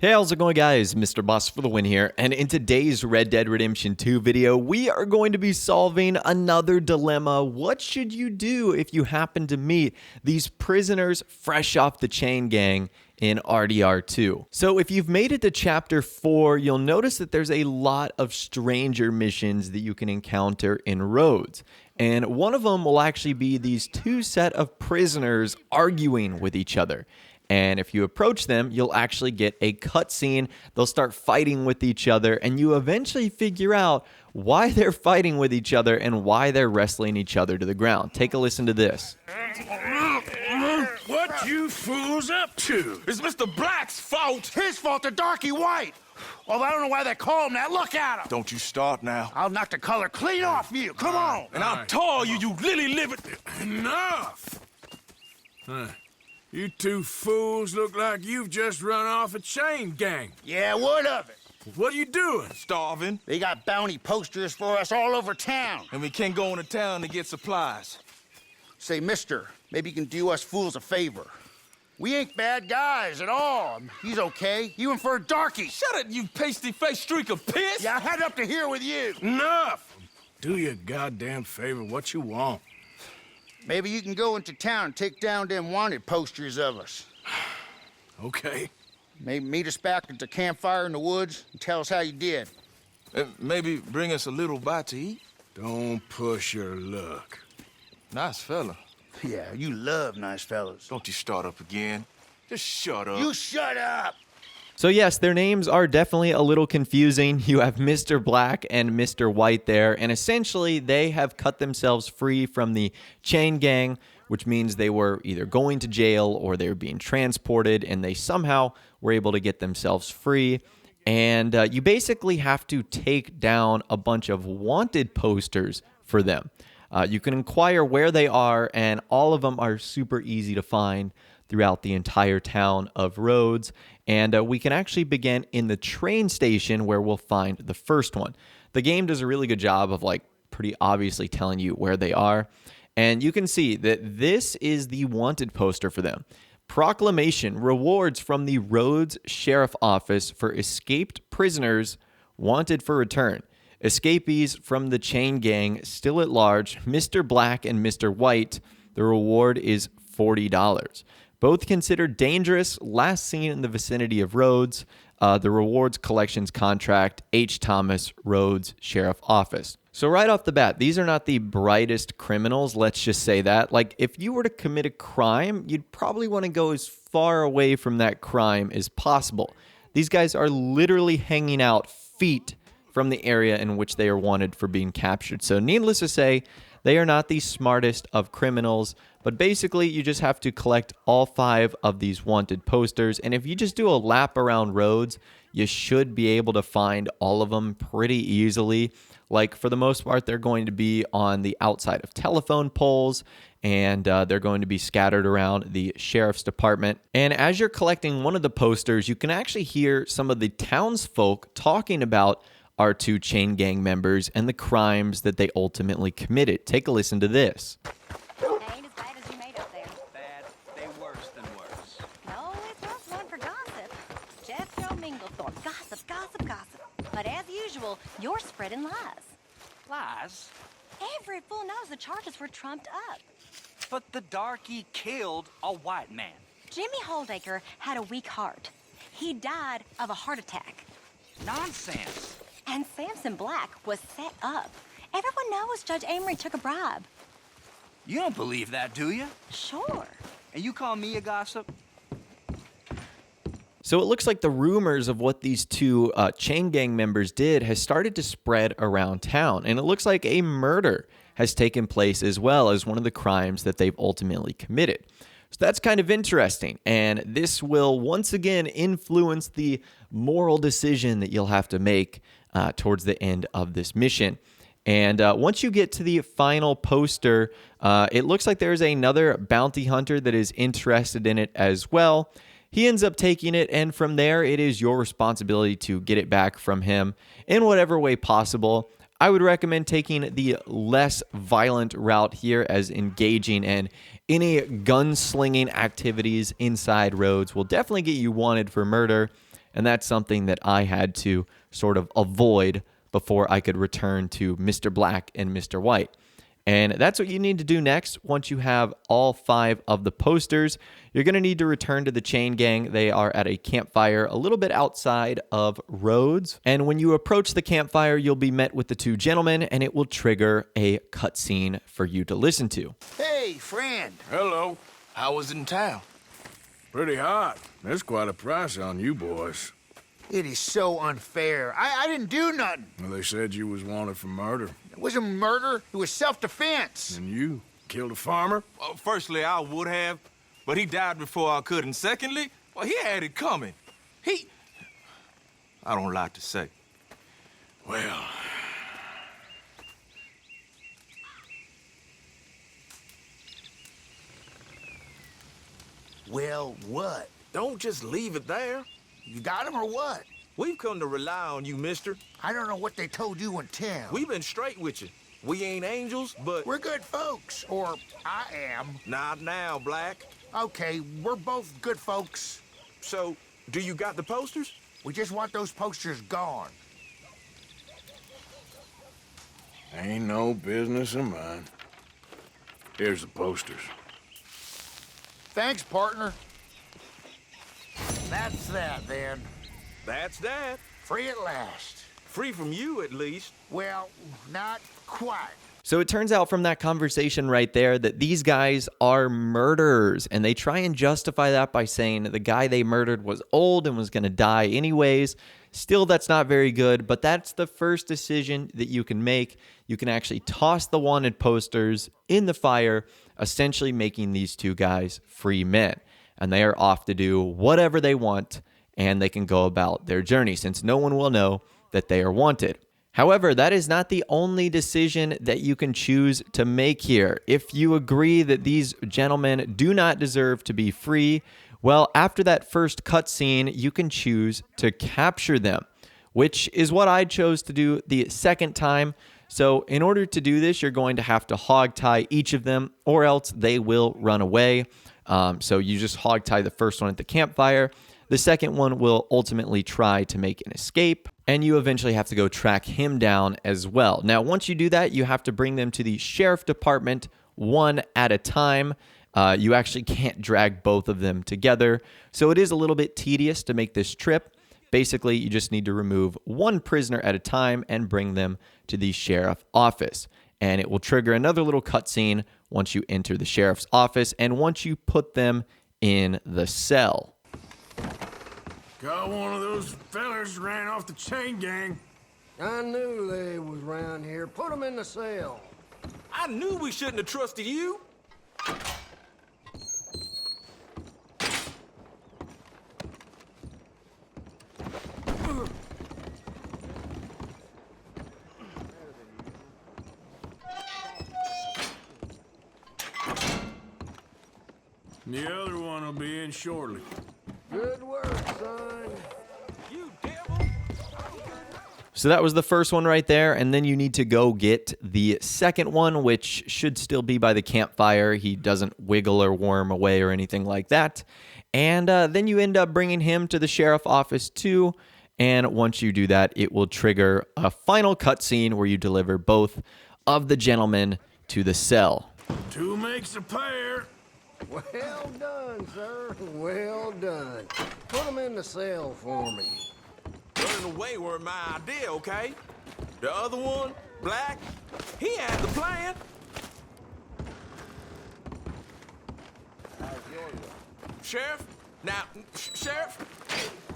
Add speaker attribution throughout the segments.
Speaker 1: Hey, how's it going, guys? Mr. Boss for the win here, and in today's Red Dead Redemption 2 video, we are going to be solving another dilemma. What should you do if you happen to meet these prisoners fresh off the chain gang in RDR2? So if you've made it to chapter 4, you'll notice that there's a lot of stranger missions that you can encounter in Rhodes. And one of them will actually be these two set of prisoners arguing with each other. And if you approach them, you'll actually get a cutscene. They'll start fighting with each other, and you eventually figure out why they're fighting with each other and why they're wrestling each other to the ground. Take a listen to this.
Speaker 2: What you fools up to?
Speaker 3: It's Mr. Black's fault.
Speaker 2: His fault, the darky white. Well, I don't know why they call him that. Look at him.
Speaker 3: Don't you start now.
Speaker 2: I'll knock the color clean off you. Come on.
Speaker 3: And I'll tar you, you lily-livered...
Speaker 4: Enough! You two fools look like you've just run off a chain gang.
Speaker 2: Yeah, what of it?
Speaker 4: What are you doing?
Speaker 3: Starving.
Speaker 2: They got bounty posters for us all over town.
Speaker 3: And we can't go into town to get supplies.
Speaker 2: Say, mister, maybe you can do us fools a favor. We ain't bad guys at all. He's okay. Even for a darky.
Speaker 3: Shut it, you pasty-faced streak of piss!
Speaker 2: Yeah, I had up to here with you.
Speaker 4: Enough! Do your goddamn favor what you want.
Speaker 2: Maybe you can go into town and take down them wanted posters of us.
Speaker 4: Okay.
Speaker 2: Maybe meet us back at the campfire in the woods and tell us how you did.
Speaker 3: Maybe bring us a little bite to eat.
Speaker 4: Don't push your luck.
Speaker 3: Nice fella.
Speaker 2: Yeah, you love nice fellas.
Speaker 3: Don't you start up again. Just shut up.
Speaker 2: You shut up!
Speaker 1: So yes, their names are definitely a little confusing. You have Mr. Black and Mr. White there, and essentially they have cut themselves free from the chain gang, which means they were either going to jail or they were being transported, and they somehow were able to get themselves free. And you basically have to take down a bunch of wanted posters for them. You can inquire where they are, and all of them are super easy to find throughout the entire town of Rhodes. And we can actually begin in the train station where we'll find the first one. The game does a really good job of pretty obviously telling you where they are. And you can see that this is the wanted poster for them. Proclamation: rewards from the Rhodes Sheriff Office for escaped prisoners wanted for return. Escapees from the chain gang still at large, Mr. Black and Mr. White. The reward is $40. Both considered dangerous, last seen in the vicinity of Rhodes. The rewards collections contract, H. Thomas, Rhodes Sheriff Office. So right off the bat, these are not the brightest criminals, let's just say that. If you were to commit a crime, you'd probably want to go as far away from that crime as possible. These guys are literally hanging out feet from the area in which they are wanted for being captured. So needless to say, they are not the smartest of criminals, but basically you just have to collect all 5 of these wanted posters, and if you just do a lap around Rhodes, you should be able to find all of them pretty easily. For the most part, they're going to be on the outside of telephone poles, and they're going to be scattered around the sheriff's department. And as you're collecting one of the posters, you can actually hear some of the townsfolk talking about our 2 chain gang members and the crimes that they ultimately committed. Take a listen to this.
Speaker 5: Ain't as bad as you made up there.
Speaker 6: Bad, they worse than worse.
Speaker 5: No, it's just one for gossip. Jeff Joe Minglethorpe. Gossip, gossip, gossip. But as usual, you're spreading lies.
Speaker 6: Lies?
Speaker 5: Every fool knows the charges were trumped up.
Speaker 6: But the darky killed a white man.
Speaker 5: Jimmy Holdacre had a weak heart. He died of a heart attack.
Speaker 6: Nonsense.
Speaker 5: And Samson Black was set up. Everyone knows Judge Amory took a bribe.
Speaker 6: You don't believe that, do you?
Speaker 5: Sure.
Speaker 6: And you call me a gossip?
Speaker 1: So it looks like the rumors of what these 2 chain gang members did has started to spread around town. And it looks like a murder has taken place as well as one of the crimes that they've ultimately committed. So that's kind of interesting. And this will once again influence the moral decision that you'll have to make towards the end of this mission. And once you get to the final poster, it looks like there's another bounty hunter that is interested in it as well. He ends up taking it, and from there, it is your responsibility to get it back from him in whatever way possible. I would recommend taking the less violent route here, as engaging in any gunslinging activities inside Rhodes will definitely get you wanted for murder. And that's something that I had to sort of avoid before I could return to Mr. Black and Mr. White. And that's what you need to do next. Once you have all 5 of the posters, you're going to need to return to the chain gang. They are at a campfire a little bit outside of Rhodes. And when you approach the campfire, you'll be met with the 2 gentlemen, and it will trigger a cutscene for you to listen to.
Speaker 2: Hey, friend.
Speaker 4: Hello.
Speaker 3: How was it in town?
Speaker 4: Pretty hot. That's quite a price on you boys.
Speaker 2: It is so unfair. I didn't do nothing.
Speaker 4: Well, they said you was wanted for murder.
Speaker 2: It wasn't murder. It was self-defense.
Speaker 4: And you killed a farmer?
Speaker 3: Well, firstly, I would have, but he died before I could. And secondly, well, he had it coming. I don't like to say.
Speaker 4: Well...
Speaker 2: Well, what?
Speaker 3: Don't just leave it there.
Speaker 2: You got him or what?
Speaker 3: We've come to rely on you, mister.
Speaker 2: I don't know what they told you in town.
Speaker 3: We've been straight with you. We ain't angels, but...
Speaker 2: We're good folks. Or I am.
Speaker 3: Not now, Black.
Speaker 2: Okay, we're both good folks.
Speaker 3: So, do you got the posters?
Speaker 2: We just want those posters gone.
Speaker 4: Ain't no business of mine. Here's the posters.
Speaker 2: Thanks, partner. That's that, then.
Speaker 3: That's that.
Speaker 2: Free at last.
Speaker 3: Free from you, at least.
Speaker 2: Well, not quite.
Speaker 1: So it turns out from that conversation right there that these guys are murderers, and they try and justify that by saying the guy they murdered was old and was going to die anyways. Still, that's not very good, but that's the first decision that you can make. You can actually toss the wanted posters in the fire, essentially making these 2 guys free men. And they are off to do whatever they want, and they can go about their journey since no one will know that they are wanted. However, that is not the only decision that you can choose to make here. If you agree that these gentlemen do not deserve to be free, well, after that first cutscene, you can choose to capture them, which is what I chose to do the second time. So in order to do this, you're going to have to hogtie each of them, or else they will run away. So you just hogtie the first one at the campfire. The second one will ultimately try to make an escape, and you eventually have to go track him down as well. Now, once you do that, you have to bring them to the sheriff department one at a time. You actually can't drag both of them together, so it is a little bit tedious to make this trip. Basically, you just need to remove one prisoner at a time and bring them to the sheriff office. And it will trigger another little cutscene once you enter the sheriff's office and once you put them in the cell.
Speaker 4: Got one of those fellers ran off the chain gang.
Speaker 7: I knew they was round here. Put them in the cell.
Speaker 3: I knew we shouldn't have trusted you.
Speaker 4: The other one will be in shortly.
Speaker 7: Good work, son.
Speaker 3: You devil.
Speaker 1: So that was the first one right there, and then you need to go get the second one, which should still be by the campfire. He doesn't wiggle or worm away or anything like that. And then you end up bringing him to the sheriff office too, and once you do that, it will trigger a final cutscene where you deliver both of the gentlemen to the cell.
Speaker 4: 2 makes a pair.
Speaker 7: Well done, sir. Well done. Put them in the cell for me.
Speaker 3: Running away weren't my idea, okay? The other one, Black, he had the plan. Sheriff, now, Sheriff,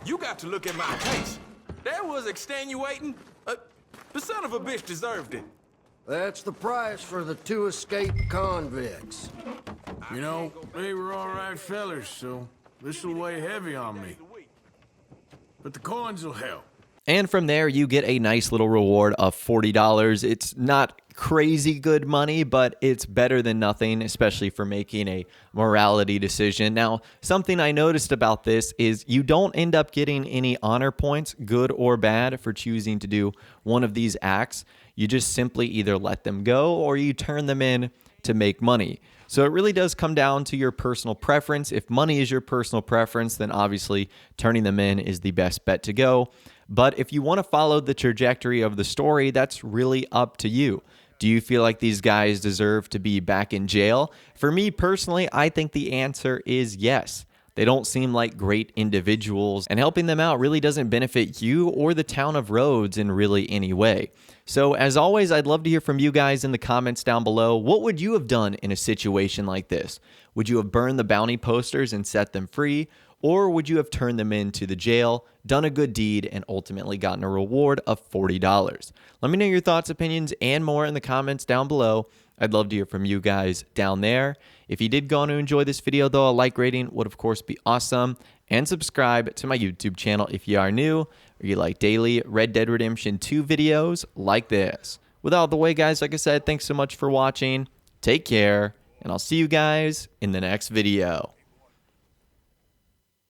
Speaker 3: you got to look at my case. That was extenuating. The son of a bitch deserved it.
Speaker 7: That's the price for the 2 escaped convicts.
Speaker 4: You know, they were all right fellers, so this will weigh heavy on me. But the coins will help.
Speaker 1: And from there, you get a nice little reward of $40. It's not crazy good money, but it's better than nothing, especially for making a morality decision. Now, something I noticed about this is you don't end up getting any honor points, good or bad, for choosing to do one of these acts. You just simply either let them go or you turn them in to make money. So it really does come down to your personal preference. If money is your personal preference, then obviously turning them in is the best bet to go. But if you want to follow the trajectory of the story, that's really up to you. Do you feel like these guys deserve to be back in jail? For me personally, I think the answer is yes. They don't seem like great individuals, and helping them out really doesn't benefit you or the town of Rhodes in really any way. So as always, I'd love to hear from you guys in the comments down below. What would you have done in a situation like this? Would you have burned the bounty posters and set them free? Or would you have turned them into the jail, done a good deed, and ultimately gotten a reward of $40? Let me know your thoughts, opinions, and more in the comments down below. I'd love to hear from you guys down there. If you did go on to enjoy this video, though, a like rating would, of course, be awesome. And subscribe to my YouTube channel if you are new or you like daily Red Dead Redemption 2 videos like this. With all the way, guys, like I said, thanks so much for watching. Take care, and I'll see you guys in the next video.